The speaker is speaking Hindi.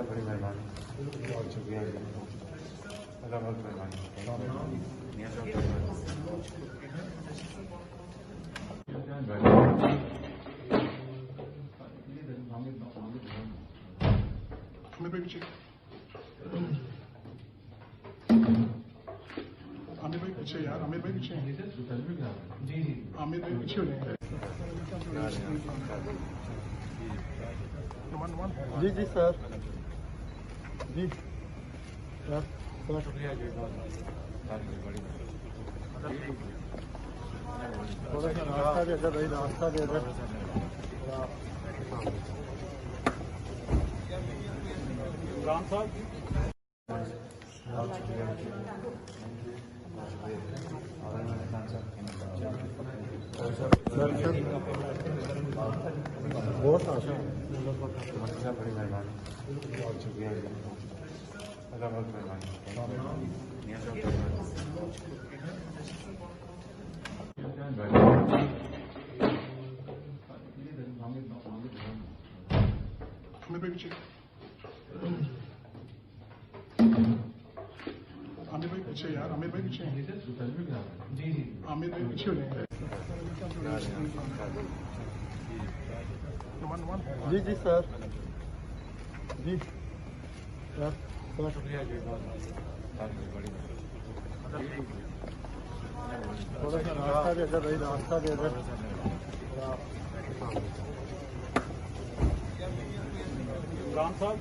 बड़ी मेहरबानी बहुत शुक्रिया अल्लाह बहुत मेहरबानी आमिर भाई पीछे यार, आमिर भाई पीछे जी आमिर भाई पीछे हो जाएंगे। जी जी सर जी सर शुक्रिया जी थोड़ा सा रास्ता दे दे भाई, रास्ता दे दे। राम साहब बहुत बड़ी मेहरबानी बहुत शुक्रिया अल्लाह बहुत मेहरबानी आमिर भाई पीछे आमिर भाई पीछे यार, आमिर भाई पीछे जी आमिर भाई पीछे हो जाएंगे। जी जी सर जी सर शुक्रिया जी थोड़ा सा रास्ता दे दे भाई, रास्ता दे दे। राम साहब